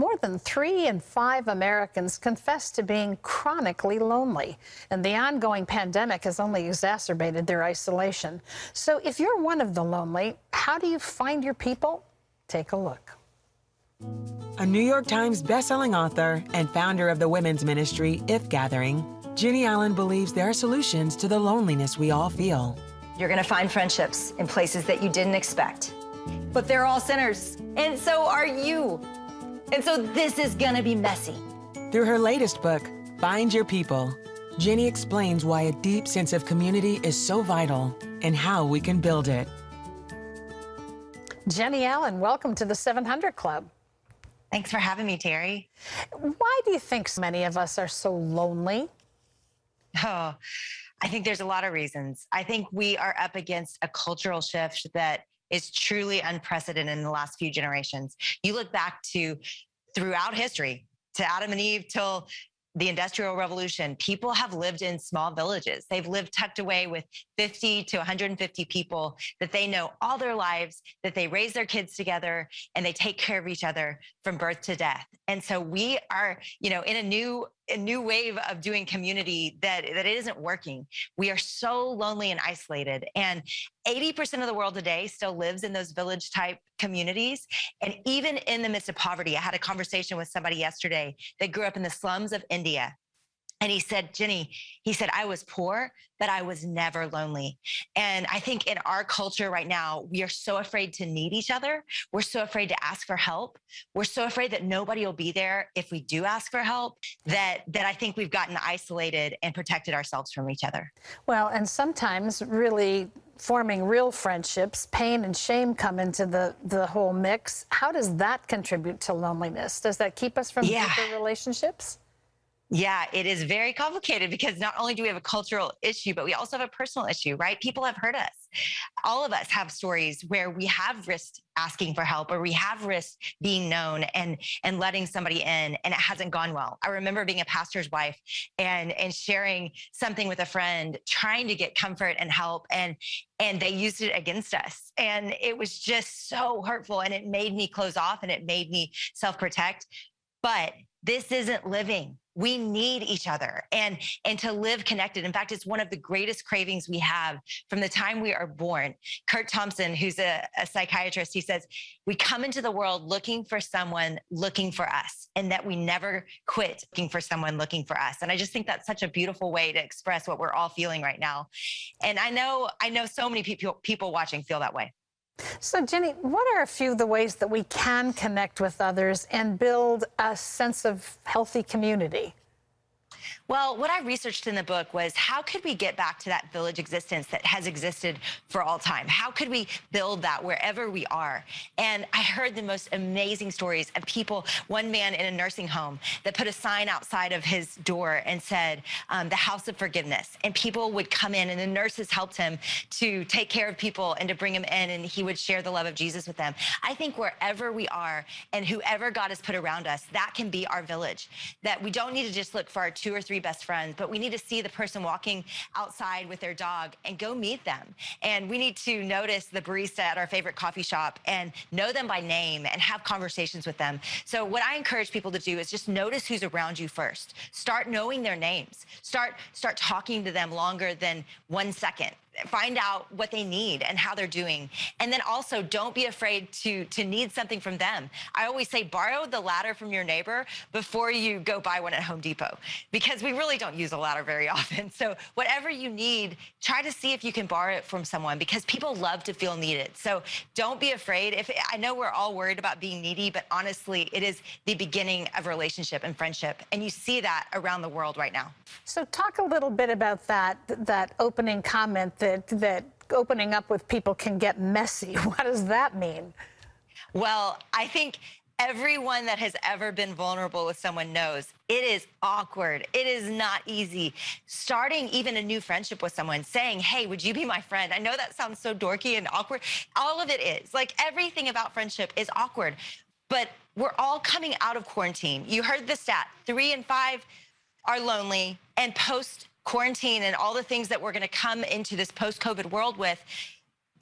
More than 3 in 5 Americans confess to being chronically lonely, and the ongoing pandemic has only exacerbated their isolation. So if you're one of the lonely, how do you find your people? Take a look. A New York Times bestselling author and founder of the women's ministry, If Gathering, Jennie Allen believes there are solutions to the loneliness we all feel. You're going to find friendships in places that you didn't expect. But they're all sinners, and so are you. And so this is going to be messy. Through her latest book, Find Your People, Jennie explains why a deep sense of community is so vital and how we can build it. Jennie Allen, welcome to the 700 Club. Thanks for having me, Terry. Why do you think so many of us are so lonely? Oh, I think there's a lot of reasons. I think we are up against a cultural shift that is truly unprecedented in the last few generations. You look back to throughout history, to Adam and Eve till the Industrial Revolution, people have lived in small villages. They've lived tucked away with 50 to 150 people that they know all their lives, that they raise their kids together, and they take care of each other from birth to death. And so we are, in a new wave of doing community that it isn't working. We are so lonely and isolated. And 80% of the world today still lives in those village type communities. And even in the midst of poverty, I had a conversation with somebody yesterday that grew up in the slums of India. And he said, Jennie, I was poor, but I was never lonely. And I think in our culture right now, we are so afraid to need each other. We're so afraid to ask for help. We're so afraid that nobody will be there if we do ask for help, that I think we've gotten isolated and protected ourselves from each other. Well, and sometimes really forming real friendships, pain and shame come into the whole mix. How does that contribute to loneliness? Does that keep us from deeper relationships? Yeah, it is very complicated because not only do we have a cultural issue, but we also have a personal issue, right? People have hurt us. All of us have stories where we have risked asking for help, or we have risked being known and letting somebody in, and it hasn't gone well. I remember being a pastor's wife and sharing something with a friend, trying to get comfort and help, and they used it against us. And it was just so hurtful, and it made me close off, and it made me self-protect. But this isn't living. We need each other and to live connected. In fact, it's one of the greatest cravings we have from the time we are born. Kurt Thompson, who's a psychiatrist, he says, we come into the world looking for someone looking for us, and that we never quit looking for someone looking for us. And I just think that's such a beautiful way to express what we're all feeling right now. And I know so many people watching feel that way. So, Jennie, what are a few of the ways that we can connect with others and build a sense of healthy community? Well, what I researched in the book was, how could we get back to that village existence that has existed for all time? How could we build that wherever we are? And I heard the most amazing stories of people, one man in a nursing home that put a sign outside of his door and said, the house of forgiveness. And people would come in, and the nurses helped him to take care of people and to bring them in, and he would share the love of Jesus with them. I think wherever we are and whoever God has put around us, that can be our village. That we don't need to just look for our 2 or 3 best friends, but we need to see the person walking outside with their dog and go meet them. And we need to notice the barista at our favorite coffee shop and know them by name and have conversations with them. So what I encourage people to do is just notice who's around you first. Start knowing their names. Start talking to them longer than 1 second. Find out what they need and how they're doing. And then also, don't be afraid to need something from them. I always say, borrow the ladder from your neighbor before you go buy one at Home Depot, because we really don't use a ladder very often. So whatever you need, try to see if you can borrow it from someone, because people love to feel needed. So don't be afraid. I know we're all worried about being needy, but honestly, it is the beginning of relationship and friendship. And you see that around the world right now. So talk a little bit about that opening comment that opening up with people can get messy. What does that mean? Well, I think everyone that has ever been vulnerable with someone knows it is awkward. It is not easy. Starting even a new friendship with someone, saying, hey, would you be my friend? I know that sounds so dorky and awkward. All of it is. Like, everything about friendship is awkward. But we're all coming out of quarantine. You heard the stat, 3 in 5 are lonely, and post-quarantine and all the things that we're going to come into this post-COVID world with,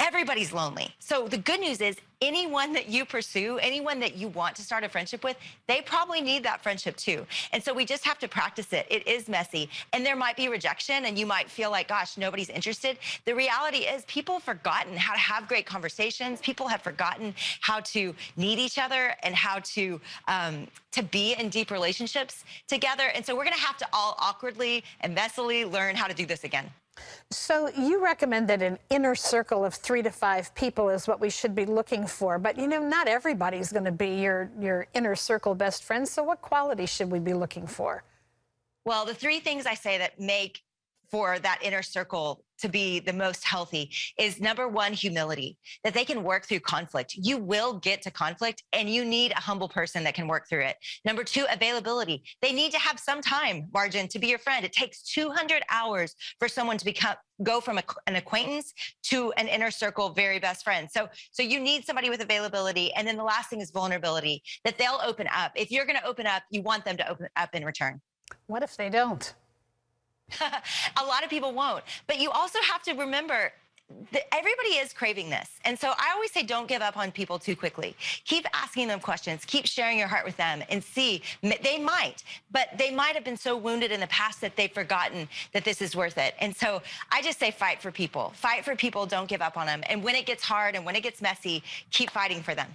Everybody's lonely. So the good news is anyone that you pursue, anyone that you want to start a friendship with, they probably need that friendship too. And so we just have to practice it. It is messy. And there might be rejection and you might feel like, gosh, nobody's interested. The reality is people have forgotten how to have great conversations. People have forgotten how to need each other and how to be in deep relationships together. And so we're gonna have to all awkwardly and messily learn how to do this again. So you recommend that an inner circle of 3 to 5 people is what we should be looking for. But, you know, not everybody's going to be your inner circle best friend. So what qualities should we be looking for? Well, the 3 things I say that make for that inner circle to be the most healthy is number 1, humility, that they can work through conflict. You will get to conflict and you need a humble person that can work through it. Number 2, availability. They need to have some time margin to be your friend. It takes 200 hours for someone to go from an acquaintance to an inner circle very best friend. So you need somebody with availability. And then the last thing is vulnerability, that they'll open up. If you're going to open up, you want them to open up in return. What if they don't? A lot of people won't. But you also have to remember that everybody is craving this. And so I always say don't give up on people too quickly. Keep asking them questions. Keep sharing your heart with them and see. They might have been so wounded in the past that they've forgotten that this is worth it. And so I just say fight for people. Fight for people. Don't give up on them. And when it gets hard and when it gets messy, keep fighting for them.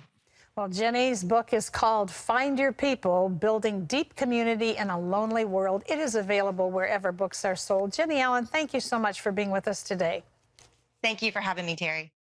Well, Jennie's book is called Find Your People, Building Deep Community in a Lonely World. It is available wherever books are sold. Jennie Allen, thank you so much for being with us today. Thank you for having me, Terry.